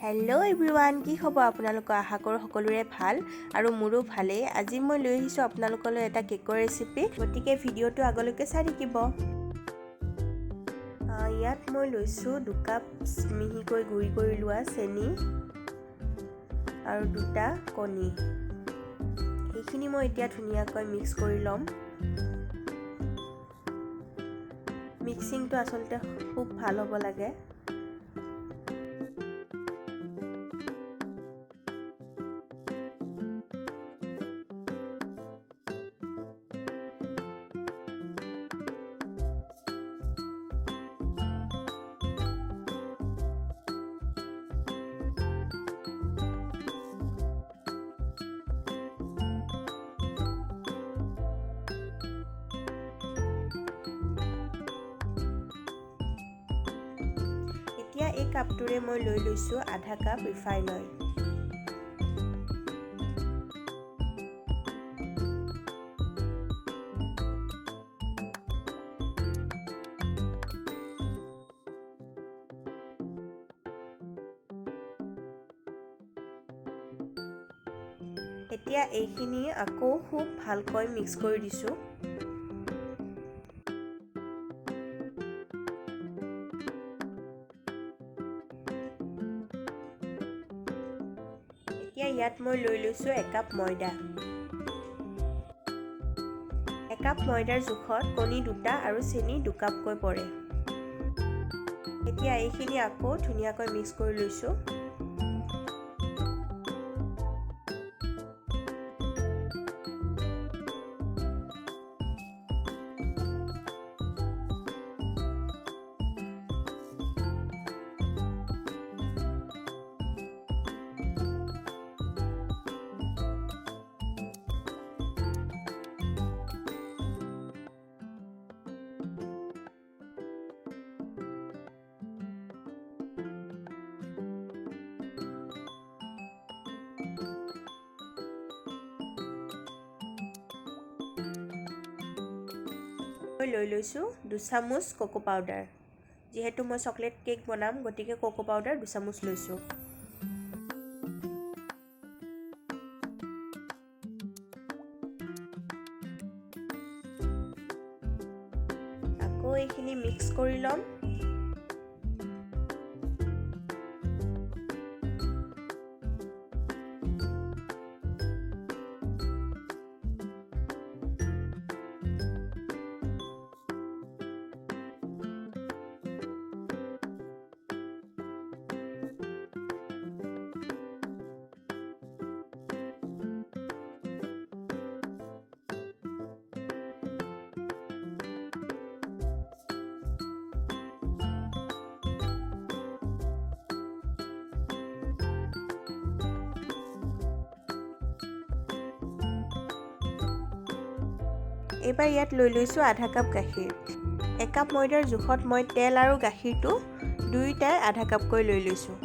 Hello' everyone, কি খবৰ আপোনালোকৰ? আশা কৰোঁ সকলোৰে ভাল আৰু মোৰো ভালেই। আজি মই লৈ আহিছোঁ আপোনালোকলৈ এটা কেকৰ ৰেচিপি, গতিকে ভিডিঅ'টো আগলৈকে চাই থাকিব। ইয়াত মই লৈছোঁ 2 কাপ মিহিকৈ গুড়ি কৰি লোৱা চেনি আৰু 2টা কণী। এইখিনি মই এতিয়া ধুনীয়াকৈ মিক্স কৰি ল'ম। মিক্সিংটো আচলতে খুব ভাল হ'ব লাগে। এতিয়া এই কাপটোৰে মই লৈ লৈছোঁ আধা কাপ ৰিফাইন অইল। এতিয়া এইখিনি আকৌ খুব ভালকৈ মিক্স কৰি দিছোঁ। এতিয়া ইয়াত মই লৈ লৈছোঁ 1 কাপ ময়দা। 1 কাপ ময়দাৰ জোখত কণী 2টা আৰু চেনি 2 কাপকৈ পৰে। এতিয়া এইখিনি আকৌ ধুনীয়াকৈ মিক্স কৰি লৈছোঁ। মই লৈ লৈছোঁ 2 চামুচ কোকো পাউডাৰ। যিহেতু মই চকলেট কেক বনাম, গতিকে কোকো পাউডাৰ 2 চামুচ লৈছোঁ। আকৌ এইখিনি মিক্স কৰি ল'ম। এইবাৰ ইয়াত লৈ লৈছোঁ আধা কাপ গাখীৰ। 1 কাপ ময়দাৰ জোখত মই তেল আৰু গাখীৰটো দুয়োটাই আধা কাপকৈ লৈ লৈছোঁ।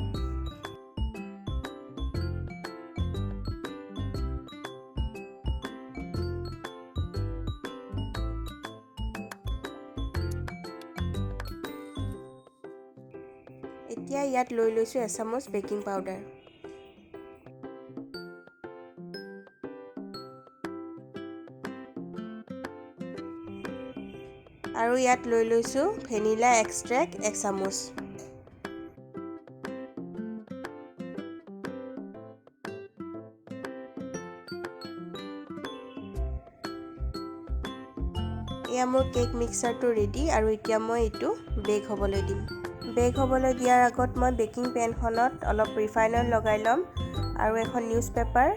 এতিয়া ইয়াত লৈ লৈছোঁ 1 চামুচ বেকিং পাউডাৰ। আৰু ইয়াত লৈ লৈছোঁ ভেনিলা এক্সট্ৰেক্ট 1 চামুচ। এয়া মোৰ কেক মিক্সাৰটো ৰেডি আৰু এতিয়া মই এইটো বেক হ'বলৈ দিম। বেক হ'বলৈ দিয়াৰ আগত মই বেকিং পেনখনত অলপ ৰিফাইন অইল লগাই ল'ম আৰু এখন নিউজ পেপাৰ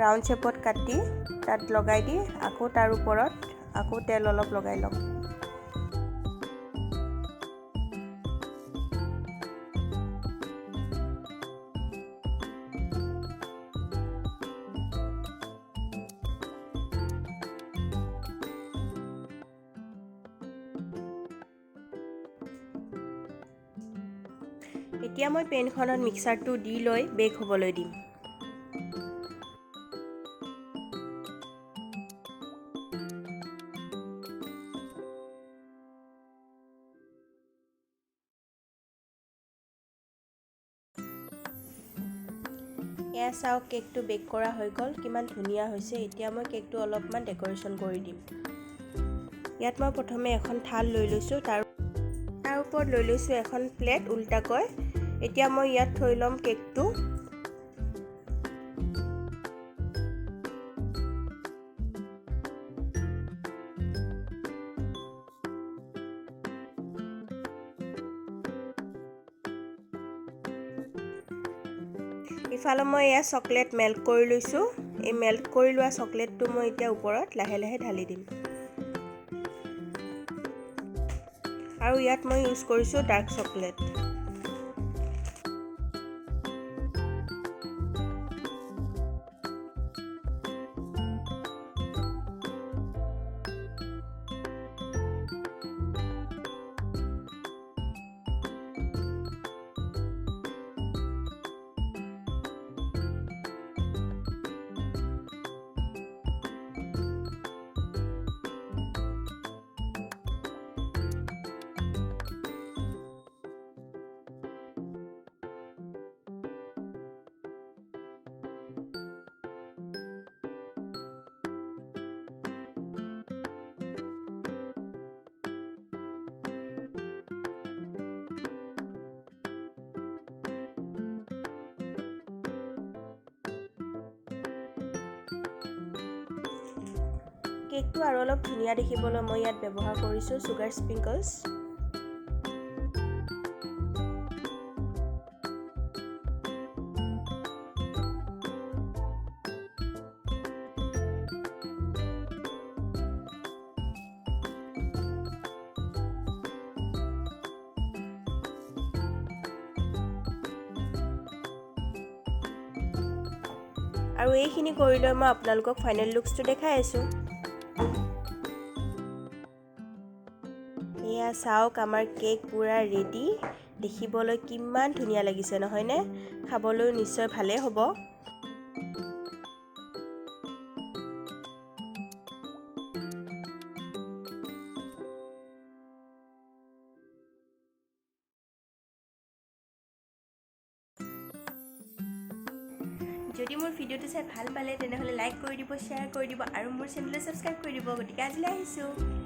ৰাউণ্ড শ্বেপত কাটি তাত লগাই দি আকৌ তাৰ ওপৰত আকৌ তেল অলপ লগাই ল'ম। এতিয়া মই পেনখনত মিক্সাৰটো দি লৈ বেক হ'বলৈ দিম। এয়া চাওক কেকটো বেক কৰা হৈ গ'ল কিমান ধুনীয়া হৈছে এতিয়া মই কেকটো অলপমান ডেকোৰেশ্যন কৰি দিম ইয়াত মই প্ৰথমে এখন থাল লৈ লৈছোঁ তাৰ ওপৰত লৈ লৈছোঁ এখন প্লেট উল্টাকৈ এতিয়া মই ইয়াত থৈ ল'ম কেকটো ইফালে মই এয়া চকলেট মেল্ট কৰি লৈছোঁ এই মেল্ট কৰি লোৱা চকলেটটো মই এতিয়া ওপৰত লাহে লাহে ঢালি দিম আৰু ইয়াত মই ইউজ কৰিছোঁ ডাৰ্ক চকলেট কেকটো আৰু অলপ ধুনীয়া দেখিবলৈ মই ইয়াত ব্যৱহাৰ কৰিছোঁ সুগাৰ স্প্ৰিংকলছ আৰু এইখিনি কৰি লৈ মই আপোনালোকক ফাইনেল লুকছটো দেখাই আছোঁ এয়া চাওক আমাৰ কেক পুৰা ৰেডি দেখিবলৈ কিমান ধুনীয়া লাগিছে নহয়নে খাবলৈ নিশ্চয় ভালেই হ'ব যদি মোৰ ভিডিঅ'টো চাই ভাল পালে তেনেহ'লে লাইক কৰি দিব শ্বেয়াৰ কৰি দিব আৰু মোৰ চেনেলটো ছাবস্ক্ৰাইব কৰি দিব গতিকে আজিলৈ আহিছোঁ